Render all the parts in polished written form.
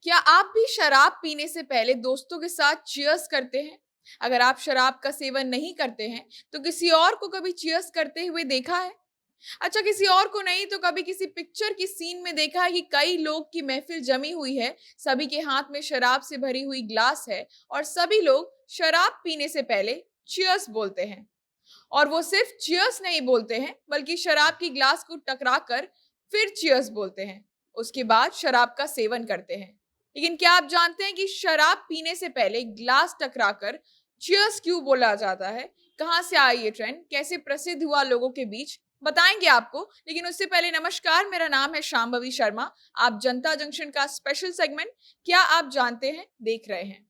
क्या आप भी शराब पीने से पहले दोस्तों के साथ चीयर्स करते हैं? अगर आप शराब का सेवन नहीं करते हैं, तो किसी और को कभी चीयर्स करते हुए देखा है? अच्छा, किसी और को नहीं तो कभी किसी पिक्चर की सीन में देखा है कि कई लोग की महफिल जमी हुई है, सभी के हाथ में शराब से भरी हुई ग्लास है और सभी लोग शराब पीने से पहले चीयर्स बोलते हैं। और वो सिर्फ चीयर्स नहीं बोलते हैं, बल्कि शराब की ग्लास को टकरा कर फिर चीयर्स बोलते हैं। उसके बाद शराब का सेवन करते हैं। लेकिन क्या आप जानते हैं कि शराब पीने से पहले ग्लास टकराकर चीयर्स क्यों बोला जाता है? कहाँ से आया ये ट्रेंड? कैसे प्रसिद्ध हुआ लोगों के बीच? बताएंगे आपको। लेकिन उससे पहले नमस्कार, मेरा नाम है शांभवी शर्मा। आप जनता जंक्शन का स्पेशल सेगमेंट क्या आप जानते हैं देख रहे हैं।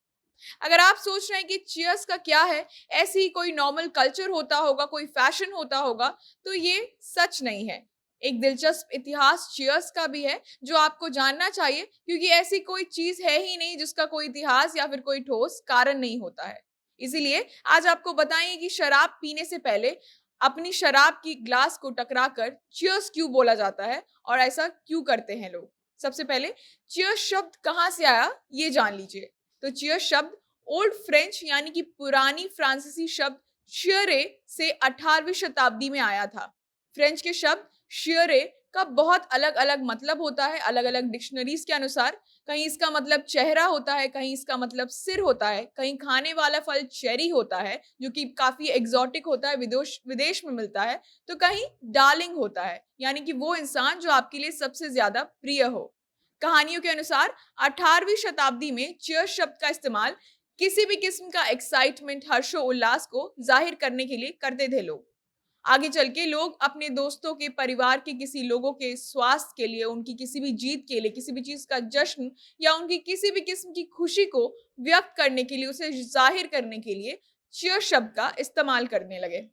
अगर आप सोच रहे हैं कि चीयर्स का क्या है, ऐसी ही कोई नॉर्मल कल्चर होता होगा, कोई फैशन होता होगा, तो ये सच नहीं है। एक दिलचस्प इतिहास चीयर्स का भी है जो आपको जानना चाहिए, क्योंकि ऐसी कोई चीज है ही नहीं जिसका कोई इतिहास या फिर कोई ठोस कारण नहीं होता है। इसीलिए आज आपको बताएंगे कि शराब पीने से पहले अपनी शराब की ग्लास को टकराकर चीयर्स क्यों बोला जाता है और ऐसा क्यों करते हैं लोग। सबसे पहले चीयर्स शब्द कहाँ से आया ये जान लीजिए। तो चीयर शब्द ओल्ड फ्रेंच यानी कि पुरानी फ्रांसीसी शब्द शियरे से 18वीं शताब्दी में आया था। फ्रेंच के शब्द शियरे का बहुत अलग अलग मतलब होता है अलग अलग डिक्शनरीज के अनुसार। कहीं इसका मतलब चेहरा होता है, कहीं इसका मतलब सिर होता है, कहीं खाने वाला फल चेरी होता है जो कि काफी एग्जॉटिक होता है, विदेश विदेश में मिलता है। तो कहीं डार्लिंग होता है यानी कि वो इंसान जो आपके लिए सबसे ज्यादा प्रिय हो। कहानियों के अनुसार 18वीं शताब्दी में चीयर्स शब्द का इस्तेमाल किसी भी किस्म का एक्साइटमेंट, हर्षो उल्लास को जाहिर करने के लिए करते थे लोग। आगे चल के लोग अपने दोस्तों के, परिवार के किसी लोगों के स्वास्थ्य के लिए, उनकी किसी भी जीत के लिए, किसी भी चीज का जश्न या उनकी किसी भी किस्म की खुशी को व्यक्त करने के लिए, उसे जाहिर करने के लिए चीयर शब्द का इस्तेमाल करने लगे।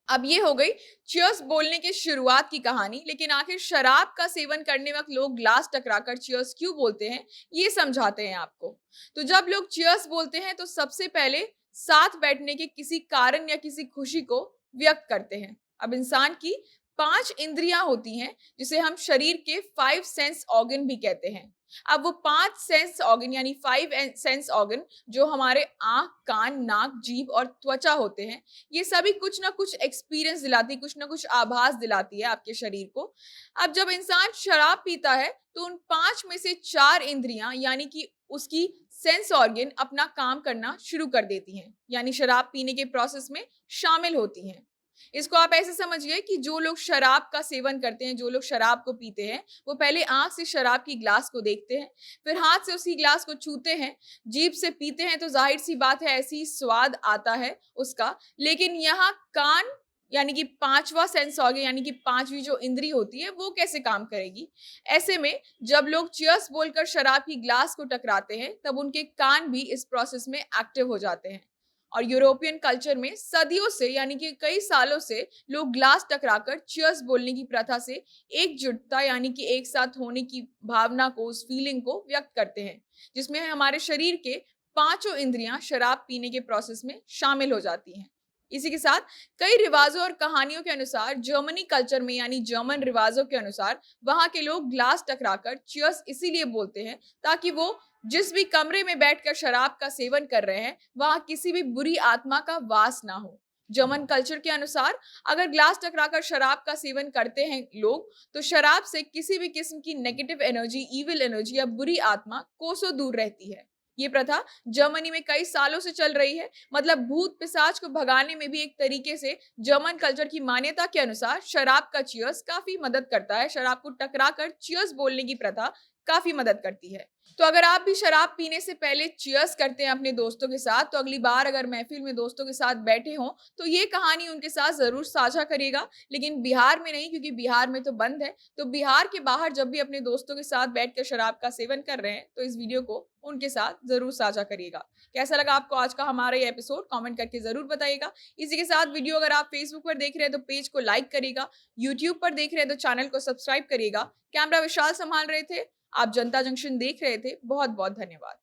अब ये हो गई चीयर्स बोलने की शुरुआत की कहानी। लेकिन आखिर शराब का सेवन करने वक्त लोग ग्लास टकराकर चीयर्स क्यों बोलते हैं, ये समझाते हैं आपको। तो जब लोग चीयर्स बोलते हैं तो सबसे पहले साथ बैठने के किसी कारण या किसी खुशी को व्यक्त करते हैं। अब इंसान की 5 इंद्रियां होती हैं, जिसे हम शरीर के 5 सेंस ऑर्गन भी कहते हैं। अब वो 5 सेंस ऑर्गन यानी 5 सेंस ऑर्गन जो हमारे आंख, कान, नाक, जीभ और त्वचा होते हैं, ये सभी कुछ ना कुछ एक्सपीरियंस दिलाती है, कुछ ना कुछ आभास दिलाती है आपके शरीर को। अब जब इंसान शराब पीता है तो उन 5 में से 4 इंद्रियां यानी कि उसकी सेंस ऑर्गन अपना काम करना शुरू कर देती हैं, यानी शराब पीने के प्रोसेस में शामिल होती हैं। इसको आप ऐसे समझिए कि जो लोग शराब का सेवन करते हैं, जो लोग शराब को पीते हैं, वो पहले आंख से शराब की ग्लास को देखते हैं, फिर हाथ से उसी ग्लास को छूते हैं, जीभ से पीते हैं, तो जाहिर सी बात है ऐसी ही स्वाद आता है उसका। लेकिन यहाँ कान यानी कि 5वां सेंस ऑर्गन यानी कि 5वीं जो इंद्री होती है वो कैसे काम करेगी। ऐसे में जब लोग चीयर्स बोलकर शराब की ग्लास को टकराते हैं, तब उनके कान भी इस प्रोसेस में एक्टिव हो जाते हैं। और यूरोपियन कल्चर में सदियों से यानी कि कई सालों से लोग ग्लास टकराकर चीयर्स बोलने की प्रथा से एकजुटता यानी कि एक साथ होने की भावना को, उस फीलिंग को व्यक्त करते हैं, जिसमें हमारे शरीर के पांचों इंद्रियां शराब पीने के प्रोसेस में शामिल हो जाती हैं। इसी के साथ कई रिवाजों और कहानियों के अनुसार जर्मनी कल्चर में यानी जर्मन रिवाजों के अनुसार वहां के लोग ग्लास टकराकर चीयर्स इसीलिए बोलते हैं ताकि वो जिस भी कमरे में बैठकर शराब का सेवन कर रहे हैं, वहां किसी भी बुरी आत्मा का वास ना हो। जर्मन कल्चर के अनुसार अगर ग्लास टकराकर शराब का सेवन करते हैं लोग, तो शराब से किसी भी किस्म की नेगेटिव एनर्जी, इविल एनर्जी या बुरी आत्मा कोसों दूर रहती है। ये प्रथा जर्मनी में कई सालों से चल रही है। मतलब भूत पिशाच को भगाने में भी एक तरीके से जर्मन कल्चर की मान्यता के अनुसार शराब का चीयर्स काफी मदद करता है। शराब को टकराकर चीयर्स बोलने की प्रथा काफी मदद करती है। तो अगर आप भी शराब पीने से पहले चीयर्स करते हैं अपने दोस्तों के साथ, तो अगली बार अगर महफिल में दोस्तों के साथ बैठे हों, तो ये कहानी उनके साथ जरूर साझा करिएगा। लेकिन बिहार में नहीं, क्योंकि बिहार में तो बंद है। तो बिहार के बाहर जब भी अपने दोस्तों के साथ बैठकर शराब का सेवन कर रहे हैं, तो इस वीडियो को उनके साथ जरूर साझा करिएगा। कैसा लगा आपको आज का हमारा ये एपिसोड, कमेंट करके जरूर बताइएगा। इसी के साथ वीडियो अगर आप फेसबुक पर देख रहे हैं तो पेज को लाइक करिएगा, यूट्यूब पर देख रहे हैं तो चैनल को सब्सक्राइब करिएगा। कैमरा विशाल संभाल रहे थे, आप जनता जंक्शन देख रहे थे। बहुत बहुत धन्यवाद।